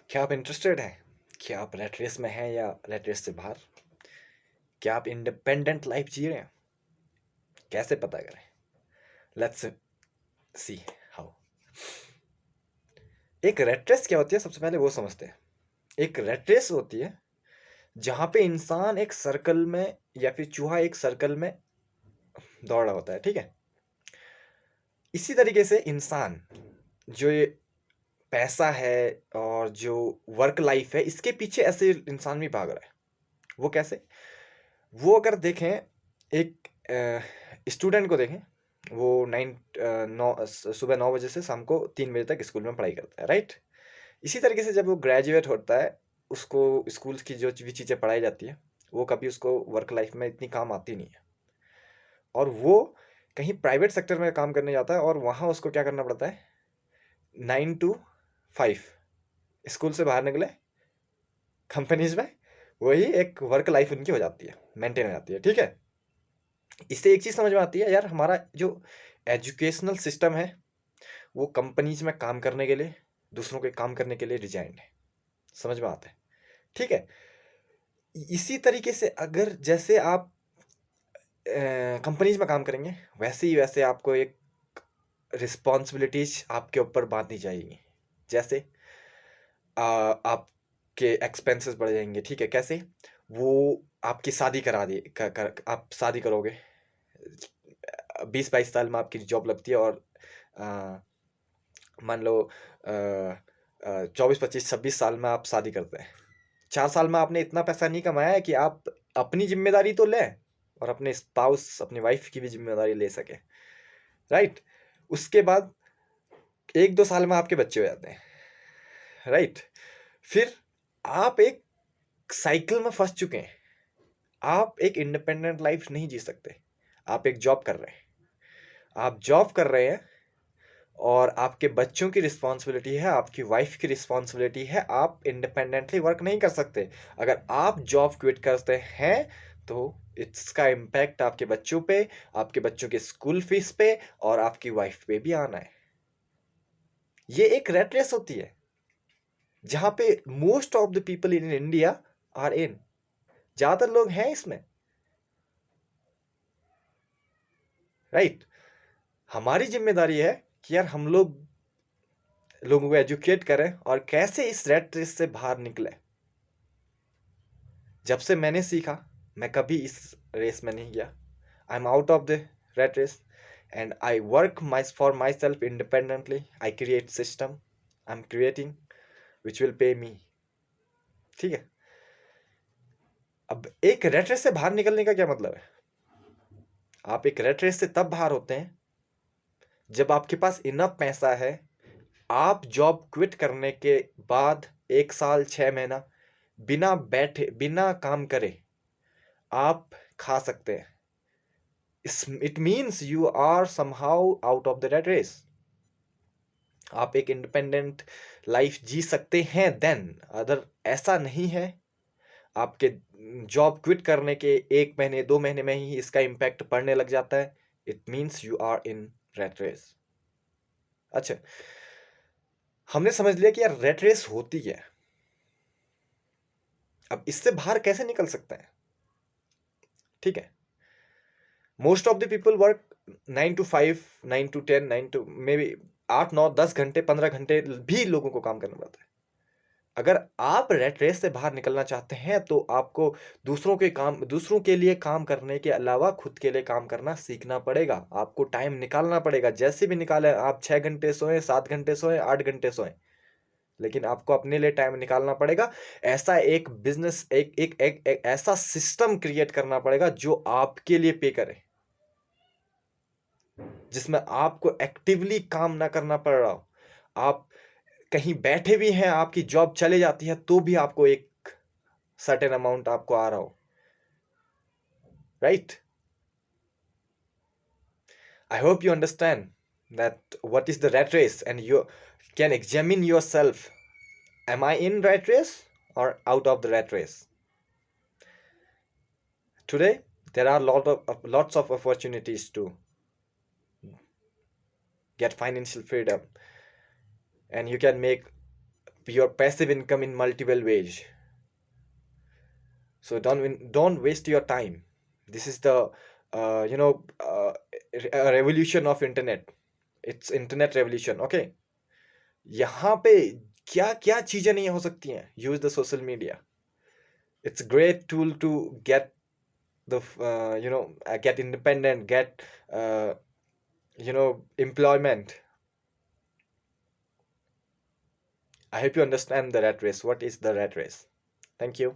क्या आप इंटरेस्टेड हैं? क्या आप रैट रेस में हैं या रैट रेस से बाहर? क्या आप इंडिपेंडेंट लाइफ जी रहे हैं? कैसे पता करें? Let's see how. एक रैट रेस क्या होती है, सबसे पहले वो समझते हैं। एक रैट रेस होती है जहां पे इंसान एक सर्कल में या फिर चूहा एक सर्कल में दौड़ रहा होता है, ठीक है। इसी तरीके से इंसान, जो ये पैसा है और जो वर्क लाइफ है, इसके पीछे ऐसे इंसान भी भाग रहा है। वो कैसे? वो अगर देखें, एक स्टूडेंट को देखें, वो सुबह 9 बजे से शाम को 3 बजे तक स्कूल में पढ़ाई करता है, राइट। इसी तरीके से जब वो ग्रेजुएट होता है, उसको स्कूल की जो भी चीज़ें पढ़ाई जाती है, वो कभी उसको वर्क लाइफ में इतनी काम आती नहीं है, और वो कहीं प्राइवेट सेक्टर में काम करने जाता है, और वहाँ उसको क्या करना पड़ता है, 9 to 5 स्कूल से बाहर निकले, कंपनीज में वही एक वर्क लाइफ उनकी हो जाती है, मेंटेन हो जाती है, ठीक है। इससे एक चीज़ समझ में आती है यार, हमारा जो एजुकेशनल सिस्टम है वो कंपनीज में काम करने के लिए, दूसरों के काम करने के लिए डिजाइन है। समझ में आता है, ठीक है। इसी तरीके से अगर जैसे आप कंपनीज में काम करेंगे, वैसे आपको एक रिस्पॉन्सिबिलिटीज आपके ऊपर बांधनी जाएगी। जैसे आपके एक्सपेंसेस बढ़ जाएंगे, ठीक है। कैसे? वो आपकी शादी करा दी आप शादी करोगे, 20-22 साल में आपकी जॉब लगती है, और मान लो 24-25-26 साल में आप शादी करते हैं। 4 साल में आपने इतना पैसा नहीं कमाया है कि आप अपनी जिम्मेदारी तो लें और अपने स्पाउस, अपनी वाइफ की भी जिम्मेदारी ले सके, राइट। उसके बाद 1-2 साल में आपके बच्चे हो जाते हैं, राइट। फिर आप एक साइकिल में फंस चुके हैं। आप एक इंडिपेंडेंट लाइफ नहीं जी सकते। आप एक जॉब कर रहे हैं, आप जॉब कर रहे हैं, और आपके बच्चों की रिस्पॉन्सिबिलिटी है, आपकी वाइफ की रिस्पॉन्सिबिलिटी है। आप इंडिपेंडेंटली वर्क नहीं कर सकते। अगर आप जॉब क्विट करते हैं तो इसका इम्पैक्ट आपके बच्चों पे, आपके बच्चों के स्कूल फीस पे, और आपकी वाइफ पे भी आना है। ये एक रेट रेस होती है जहां पे most of the people in India are in, ज्यादातर लोग हैं इसमें, राइट। हमारी जिम्मेदारी है कि यार हम लोगों को एजुकेट करें और कैसे इस रेट रेस से बाहर निकले। जब से मैंने सीखा, मैं कभी इस रेस में नहीं गया। I am out of the rat race and I work for myself independently. I create system, I am creating which will pay me, ठीक है। अब एक रेट रेस से बाहर निकलने का क्या मतलब है? आप एक रेट रेस से तब बाहर होते हैं जब आपके पास इनफ पैसा है, आप जॉब क्विट करने के बाद 1 साल 6 महीना बिना बैठे, बिना काम करे आप खा सकते हैं। It means you are somehow out of the rat race. आप एक इंडिपेंडेंट लाइफ जी सकते हैं देन, अदर ऐसा नहीं है। आपके जॉब क्विट करने के 1 महीने 2 महीने में ही इसका इम्पैक्ट पड़ने लग जाता है। It means you are in rat race. अच्छा, हमने समझ लिया कि यार रेट रेस होती है। अब इससे बाहर कैसे निकल सकते हैं? ठीक है, most of the people work 9 to 5, 9 to 10, 9 to may be 8 9 10 घंटे, 15 घंटे भी लोगों को काम करना पड़ता है। अगर आप रेट रेस से बाहर निकलना चाहते हैं तो आपको दूसरों के लिए काम करने के अलावा खुद के लिए काम करना सीखना पड़ेगा। आपको टाइम निकालना पड़ेगा, जैसे भी निकालें। आप 6 घंटे सोएं, 7 घंटे सोएं, 8 घंटे सोएं, लेकिन आपको अपने लिए टाइम निकालना पड़ेगा। ऐसा एक बिजनेस, एक ऐसा सिस्टम क्रिएट करना पड़ेगा जो आपके लिए पे करे, जिसमें आपको एक्टिवली काम ना करना पड़ रहा हो। आप कहीं बैठे भी हैं, आपकी जॉब चले जाती है तो भी आपको एक सर्टेन अमाउंट आपको आ रहा हो, right. I hope you understand that what is the rat race, and you can examine yourself. Am I in rat race or out of the rat race? Today there are lots of opportunities to get financial freedom, and you can make your passive income in multiple ways. So don't waste your time. This is the uh, you know uh, a revolution of internet. It's internet revolution. Okay, यहाँ पे क्या क्या चीजें नहीं हो सकती हैं. Use the social media. It's a great tool to get the get independent, get employment. I hope you understand the rat race. What is the rat race? Thank you.